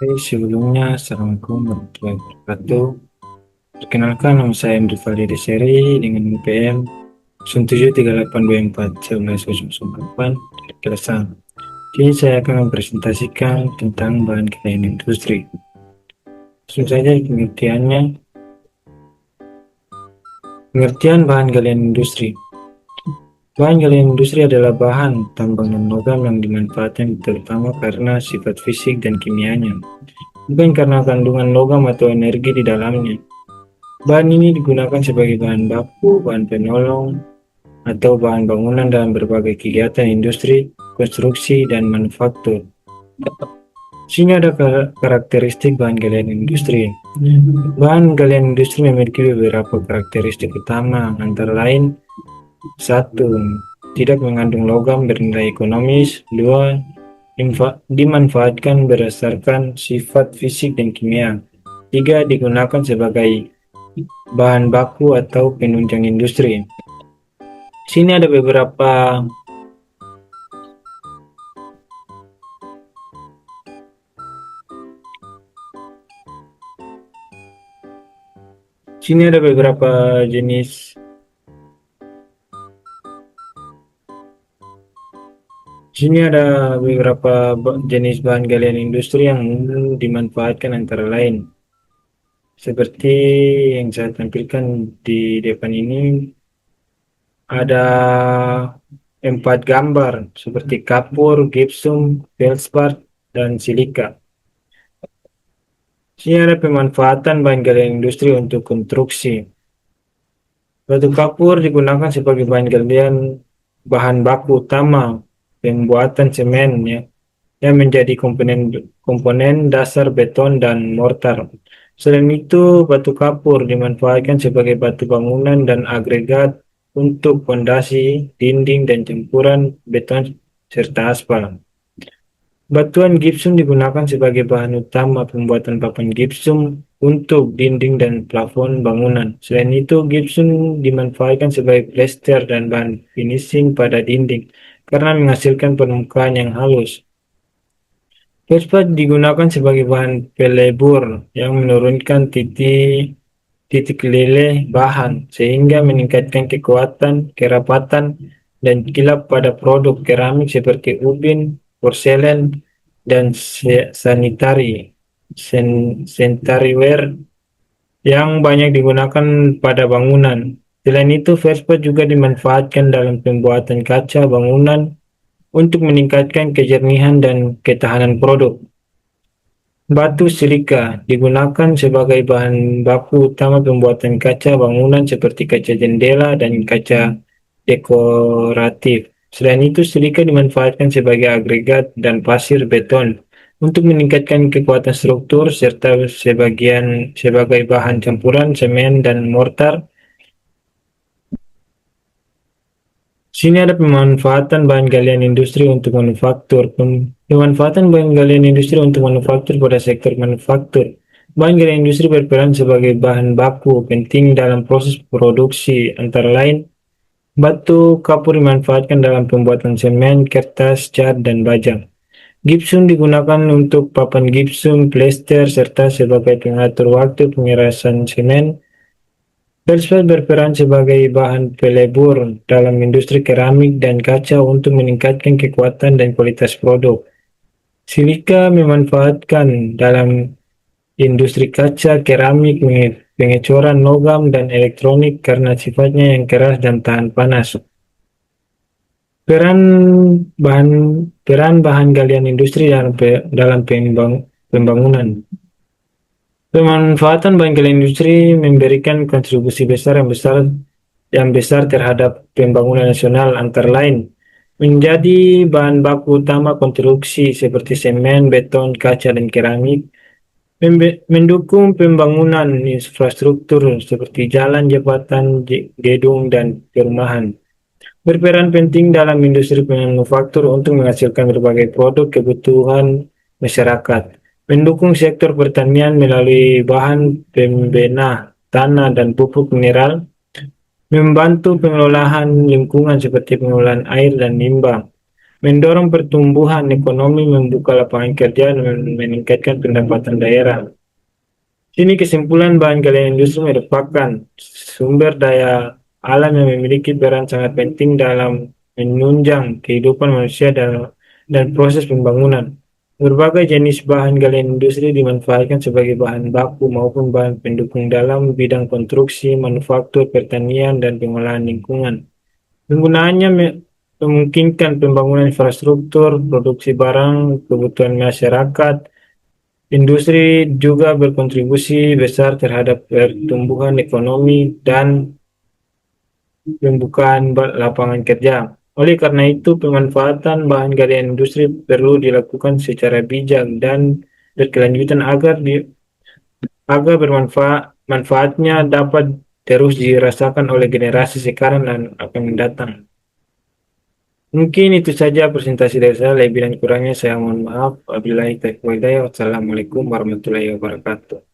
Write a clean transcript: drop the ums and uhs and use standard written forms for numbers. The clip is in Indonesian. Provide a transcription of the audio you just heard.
Sebelumnya, Assalamualaikum warahmatullahi wabarakatuh. Perkenalkan, nama saya Andri Valdi Deseri dengan NPM 17382411108 dari Kelasam. Kini saya akan mempresentasikan tentang bahan galian industri. Langsung saja pengertiannya. Pengertian bahan galian industri. Bahan galian industri adalah bahan tambang non logam yang dimanfaatkan terutama karena sifat fisik dan kimianya, bukan karena kandungan logam atau energi di dalamnya. Bahan ini digunakan sebagai bahan baku, bahan penolong, atau bahan bangunan dalam berbagai kegiatan industri, konstruksi, dan manufaktur. Sini ada karakteristik bahan galian industri. Bahan galian industri memiliki beberapa karakteristik utama, antara lain: satu, tidak mengandung logam bernilai ekonomis. Dua, dimanfaatkan berdasarkan sifat fisik dan kimia. Tiga, digunakan sebagai bahan baku atau penunjang industri. Sini ada beberapa jenis. Sini ada beberapa jenis bahan galian industri yang dimanfaatkan, antara lain seperti yang saya tampilkan di depan ini. Ada 4 gambar seperti kapur, gypsum, feldspar, dan silika. Sini ada pemanfaatan bahan galian industri untuk konstruksi. Batu kapur digunakan sebagai bahan baku utama pembuatan semen, ya, yang menjadi komponen komponen dasar beton dan mortar. Selain itu, batu kapur dimanfaatkan sebagai batu bangunan dan agregat untuk fondasi, dinding, dan campuran beton serta aspal. Batuan gipsum digunakan sebagai bahan utama pembuatan papan gipsum untuk dinding dan plafon bangunan. Selain itu, gipsum dimanfaatkan sebagai plester dan bahan finishing pada dinding karena menghasilkan permukaan yang halus. Fosfat digunakan sebagai bahan pelebur yang menurunkan titik titik leleh bahan sehingga meningkatkan kekuatan, kerapatan, dan kilap pada produk keramik seperti ubin, porselen, dan sanitaryware yang banyak digunakan pada bangunan. Selain itu, fosfat juga dimanfaatkan dalam pembuatan kaca bangunan untuk meningkatkan kejernihan dan ketahanan produk. Batu silika digunakan sebagai bahan baku utama pembuatan kaca bangunan seperti kaca jendela dan kaca dekoratif. Selain itu, silika dimanfaatkan sebagai agregat dan pasir beton untuk meningkatkan kekuatan struktur serta sebagai bahan campuran semen dan mortar. Sini ada pemanfaatan bahan galian industri untuk manufaktur. Pemanfaatan bahan galian industri untuk manufaktur pada sektor manufaktur. Bahan galian industri berperan sebagai bahan baku penting dalam proses produksi, antara lain batu kapur dimanfaatkan dalam pembuatan semen, kertas, cat, dan baja. Gipsum digunakan untuk papan gipsum, plester, serta sebagai pengatur waktu pengerasan semen. Felsfeld berperan sebagai bahan pelebur dalam industri keramik dan kaca untuk meningkatkan kekuatan dan kualitas produk. Silika memanfaatkan dalam industri kaca, keramik, pengecoran logam, dan elektronik karena sifatnya yang keras dan tahan panas. Peran bahan peran bahan galian industri dalam pembangunan. Pemanfaatan bahan galian industri memberikan kontribusi yang besar terhadap pembangunan nasional, antara lain menjadi bahan baku utama konstruksi seperti semen, beton, kaca, dan keramik, mendukung pembangunan infrastruktur seperti jalan, jembatan, gedung, dan perumahan. Berperan penting dalam industri manufaktur untuk menghasilkan berbagai produk kebutuhan masyarakat. Mendukung sektor pertanian melalui bahan pembena tanah dan pupuk mineral. Membantu pengelolaan lingkungan seperti pengelolaan air dan limbah. mendorong pertumbuhan ekonomi, membuka lapangan kerja, dan meningkatkan pendapatan daerah. Sini kesimpulan bahan galian industri merupakan sumber daya alam yang memiliki peran sangat penting dalam menunjang kehidupan manusia dan proses pembangunan. Berbagai jenis bahan galian industri dimanfaatkan sebagai bahan baku maupun bahan pendukung dalam bidang konstruksi, manufaktur, pertanian, dan pengolahan lingkungan. Penggunaannya memungkinkan pembangunan infrastruktur, produksi barang, kebutuhan masyarakat. Industri juga berkontribusi besar terhadap pertumbuhan ekonomi dan pembukaan lapangan kerja. Oleh karena itu, pemanfaatan bahan galian industri perlu dilakukan secara bijak dan berkelanjutan agar manfaatnya dapat terus dirasakan oleh generasi sekarang dan akan mendatang. Mungkin itu saja presentasi dari saya. Lebih dan kurangnya saya mohon maaf. Wabillahi taufiq wal hidayah. Wassalamualaikum warahmatullahi wabarakatuh.